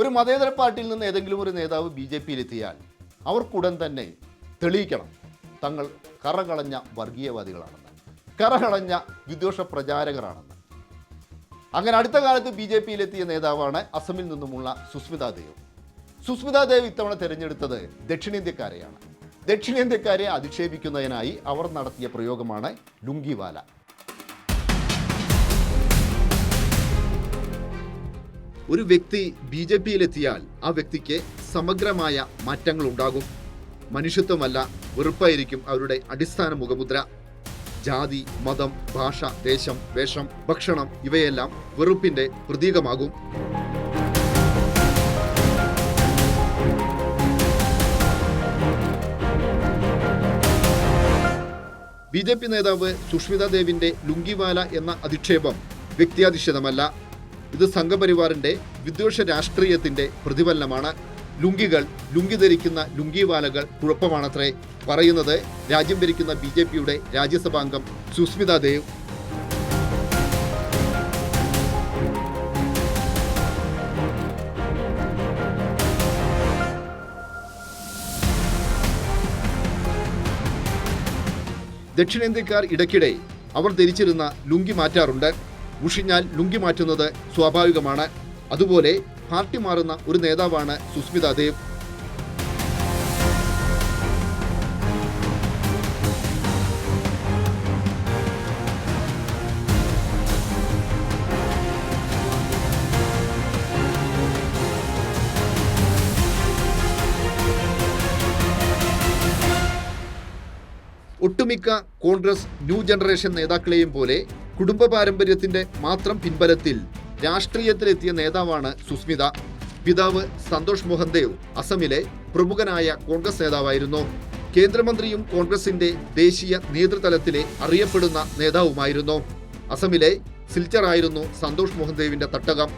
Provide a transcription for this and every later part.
ഒരു മതേതര പാർട്ടിയിൽ നിന്ന് ഏതെങ്കിലും ഒരു നേതാവ് BJP-യിലെത്തിയാൽ അവർക്കുടൻ തന്നെ തെളിയിക്കണം തങ്ങൾ കറകളഞ്ഞ വർഗീയവാദികളാണെന്ന്, കറകളഞ്ഞ വിദ്വേഷ പ്രചാരകരാണെന്ന്. അങ്ങനെ അടുത്ത കാലത്ത് BJP-യിലെത്തിയ നേതാവാണ് അസമിൽ നിന്നുമുള്ള സുസ്മിതാ ദേവ്. സുസ്മിതാ ദേവ് ഇത്തവണ തിരഞ്ഞെടുത്തത് ദക്ഷിണേന്ത്യക്കാരെയാണ്. ദക്ഷിണേന്ത്യക്കാരെ അധിക്ഷേപിക്കുന്നതിനായി അവർ നടത്തിയ പ്രയോഗമാണ് ലുങ്കിവാല. ഒരു വ്യക്തി BJP-യിലെത്തിയാൽ ആ വ്യക്തിക്ക് സമഗ്രമായ മാറ്റങ്ങൾ ഉണ്ടാകും. മനുഷ്യത്വമല്ല, വെറുപ്പായിരിക്കും അവരുടെ അടിസ്ഥാന മുഖമുദ്ര. ജാതി, മതം, ഭാഷ, ദേശം, വേഷം, ഭക്ഷണം ഇവയെല്ലാം വെറുപ്പിന്റെ പ്രതീകമാകും. BJP നേതാവ് സുഷ്മിതാ ദേവിന്റെ ലുങ്കിവാല എന്ന അധിക്ഷേപം വ്യക്തിയാധിഷ്ഠിതമല്ല. ഇത് സംഘപരിവാറിന്റെ വിദ്വേഷ രാഷ്ട്രീയത്തിന്റെ പ്രതിഫലനമാണ്. ലുങ്കികൾ, ലുങ്കി ധരിക്കുന്ന ലുങ്കിവാലകൾ കുഴപ്പമാണത്രേ പറയുന്നത് രാജ്യം ഭരിക്കുന്ന BJP-യുടെ രാജ്യസഭാംഗം സുസ്മിതാ ദേവ്. ദക്ഷിണേന്ത്യക്കാർ ഇടയ്ക്കിടെ അവർ ധരിച്ചിരുന്ന ലുങ്കി മാറ്റാറുണ്ട്. ഉഷിഞ്ഞാൽ ലുങ്കി മാറ്റുന്നത് സ്വാഭാവികമാണ്. അതുപോലെ പാർട്ടി മാറുന്ന ഒരു നേതാവാണ് സുസ്മിതാ ദേവ്. ഒട്ടുമിക്ക കോൺഗ്രസ് ന്യൂ ജനറേഷൻ നേതാക്കളെയും പോലെ കുടുംബ പാരമ്പര്യത്തിന്റെ മാത്രം പിൻബലത്തിൽ രാഷ്ട്രീയത്തിലെത്തിയ നേതാവാണ് സുസ്മിത. പിതാവ് സന്തോഷ് മോഹൻ ദേവ് അസമിലെ പ്രമുഖനായ കോൺഗ്രസ് നേതാവായിരുന്നു. കേന്ദ്രമന്ത്രിയും കോൺഗ്രസിന്റെ ദേശീയ നേതൃതലത്തിലെ അറിയപ്പെടുന്ന നേതാവുമായിരുന്നു. അസമിലെ സിൽച്ചറായിരുന്നു സന്തോഷ് മോഹൻ ദേവിന്റെ തട്ടകം.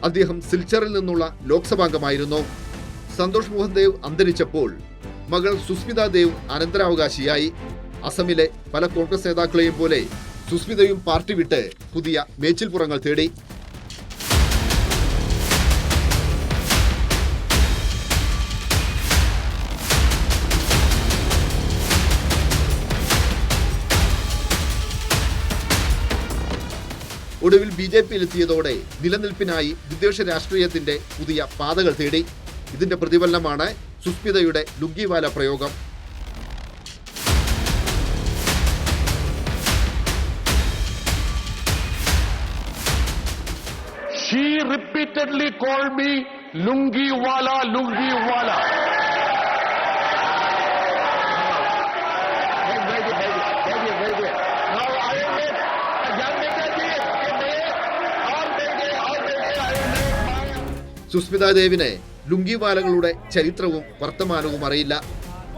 അദ്ദേഹം സിൽച്ചറിൽ നിന്നുള്ള ലോക്സഭാംഗമായിരുന്നു. സന്തോഷ് മോഹൻ ദേവ് അന്തരിച്ചപ്പോൾ മകൾ സുസ്മിതാ ദേവ് അനന്തരാവകാശിയായി. അസമിലെ പല കോൺഗ്രസ് നേതാക്കളെയും പോലെ സുസ്മിതയും പാർട്ടി വിട്ട് പുതിയ മേച്ചിൽപ്പുറങ്ങൾ തേടി. ഒടുവിൽ BJP-യിലെത്തിയതോടെ നിലനിൽപ്പിനായി വിദ്വേഷ രാഷ്ട്രീയത്തിന്റെ പുതിയ പാതകൾ തേടി. ഇതിന്റെ പ്രതിഫലനമാണ് സുസ്മിതയുടെ ലുങ്കിവാല പ്രയോഗം. She repeatedly called me Lungiwala, Lungiwala. Susmita ദേവിനെ ലുങ്കിവാലകളുടെ ചരിത്രവും വർത്തമാനവും അറിയില്ല.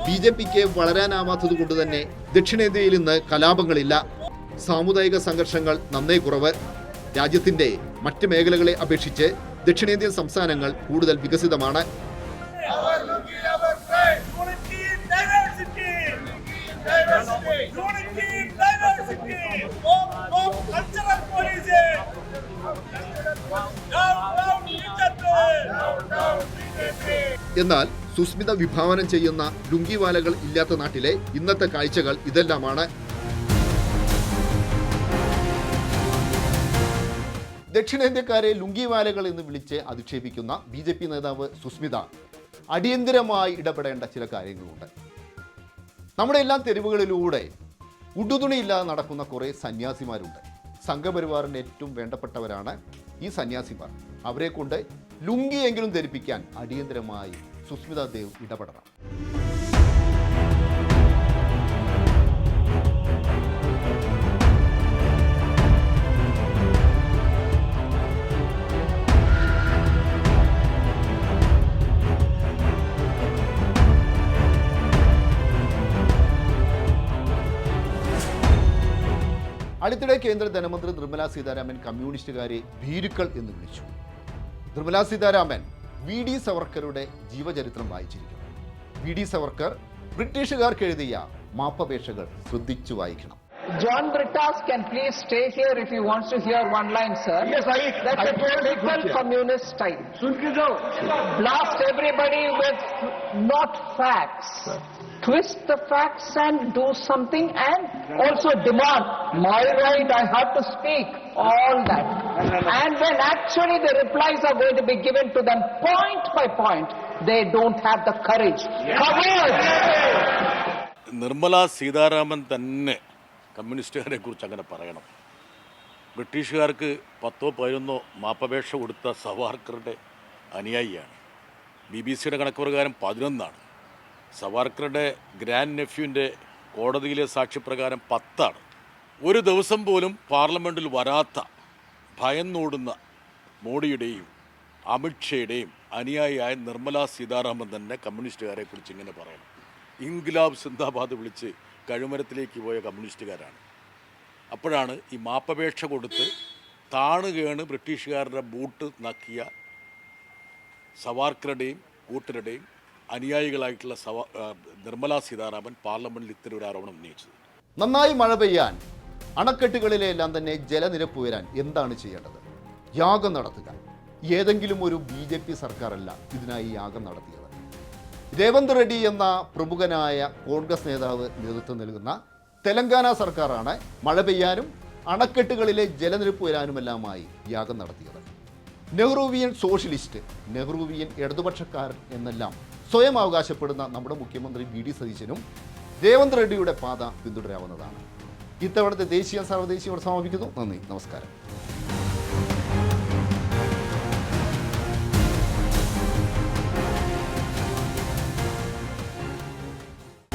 BJP-ക്ക് വളരാനാവാത്തതുകൊണ്ട് തന്നെ ദക്ഷിണേന്ത്യയിൽ ഇന്ന് കലാപങ്ങളില്ല. സാമുദായിക സംഘർഷങ്ങൾ നന്നേ കുറവ്. രാജ്യത്തിന്റെ മറ്റ് മേഖലകളെ അപേക്ഷിച്ച് ദക്ഷിണേന്ത്യൻ സംസ്ഥാനങ്ങൾ കൂടുതൽ വികസിതമാണ്. എന്നാൽ സുസ്മിത വിഭാവനം ചെയ്യുന്ന ലുങ്കിവാലകൾ ഇല്ലാത്ത നാട്ടിലെ ഇന്നത്തെ കാഴ്ചകൾ ഇതെല്ലാമാണ്. ദക്ഷിണേന്ത്യക്കാരെ ലുങ്കിവാലകൾ എന്ന് വിളിച്ച് അധിക്ഷേപിക്കുന്ന BJP നേതാവ് സുസ്മിത അടിയന്തരമായി ഇടപെടേണ്ട ചില കാര്യങ്ങളുണ്ട്. നമ്മുടെ എല്ലാ തെരുവുകളിലൂടെ ഉടുതുണിയില്ലാതെ നടക്കുന്ന കുറേ സന്യാസിമാരുണ്ട്. സംഘപരിവാറിന് ഏറ്റവും വേണ്ടപ്പെട്ടവരാണ് ഈ സന്യാസിമാർ. അവരെ കൊണ്ട് ലുങ്കിയെങ്കിലും ധരിപ്പിക്കാൻ അടിയന്തരമായി സുസ്മിതാ ദേവ് ഇടപെടണം. അടുത്തിടെ കേന്ദ്ര ധനമന്ത്രി നിർമ്മല സീതാരാമൻ കമ്മ്യൂണിസ്റ്റുകാരെ ഭീരുക്കൾ എന്ന് വിളിച്ചു. നിർമ്മല സീതാരാമൻ VD സവർക്കറുടെ ജീവചരിത്രം വായിച്ചിരിക്കുന്നു. VD സവർക്കർ ബ്രിട്ടീഷുകാർക്ക് എഴുതിയ മാപ്പപേക്ഷകൾ ശ്രദ്ധിച്ചു വായിക്കണം. John Brittas can please stay here if he wants to hear one line, sir. Yes, That's a typical communist style. Blast everybody with not facts. Twist the facts and do something, and also demand my right, I have to speak, all that. And when actually the replies are going to be given to them point by point, they don't have the courage. Cowards! Nirmala Sitharaman തന്നെ കമ്മ്യൂണിസ്റ്റുകാരെ കുറിച്ച് അങ്ങനെ പറയണം. ബ്രിട്ടീഷുകാർക്ക് 10-11 മാപ്പപേക്ഷ കൊടുത്ത സവാർക്കറുടെ അനുയായിയാണ്. BBC കണക്ക് പ്രകാരം 11 സവാർക്കറുടെ grand നെഫ്യൂവിൻ്റെ കോടതിയിലെ സാക്ഷ്യപ്രകാരം 10. ഒരു ദിവസം പോലും പാർലമെൻറ്റിൽ വരാത്ത ഭയന്നോടുന്ന മോഡിയുടെയും അമിത്ഷയുടെയും അനുയായിയായ നിർമ്മല സീതാരാമൻ തന്നെ കമ്മ്യൂണിസ്റ്റുകാരെ കുറിച്ച് ഇങ്ങനെ പറയണം. ഇൻക്ലാബ് സിന്ദാബാദ് വിളിച്ച് കഴുമരത്തിലേക്ക് പോയ കമ്മ്യൂണിസ്റ്റുകാരാണ്. അപ്പോഴാണ് ഈ മാപ്പപേക്ഷ കൊടുത്ത് താണുകേണ് ബ്രിട്ടീഷുകാരുടെ ബൂട്ട് നക്കിയ സവാർക്കറുടെയും കൂട്ടരുടെയും അനുയായികളായിട്ടുള്ള നിർമ്മല സീതാരാമൻ പാർലമെന്റിൽ ഇത്തരം ഒരു ആരോപണം ഉന്നയിച്ചത്. നന്നായി മഴ പെയ്യാൻ അണക്കെട്ടുകളിലെല്ലാം തന്നെ ജലനിരപ്പ് ഉയരാൻ എന്താണ് ചെയ്യേണ്ടത്? യാഗം നടത്തുക. ഏതെങ്കിലും ഒരു BJP സർക്കാരല്ല ഇതിനായി യാഗം നടത്തിയത്. രേവന്ത് റെഡ്ഡി എന്ന പ്രമുഖനായ കോൺഗ്രസ് നേതാവ് നേതൃത്വം നൽകുന്ന തെലങ്കാന സർക്കാരാണ് മഴ പെയ്യാനും അണക്കെട്ടുകളിലെ ജലനിരപ്പ് ഉയരാനുമെല്ലാമായി യാഗം നടത്തിയത്. നെഹ്റുവിയൻ സോഷ്യലിസ്റ്റ്, നെഹ്റുവിയൻ ഇടതുപക്ഷക്കാരൻ എന്നെല്ലാം സ്വയം അവകാശപ്പെടുന്ന നമ്മുടെ മുഖ്യമന്ത്രി VD സതീശനും രേവന്ത് റെഡ്ഡിയുടെ പാത പിന്തുടരാവുന്നതാണ്. ഇത്തവണത്തെ ദേശീയ സർവ്വദേശീയോട് സമാപിക്കുന്നു. നന്ദി, നമസ്കാരം.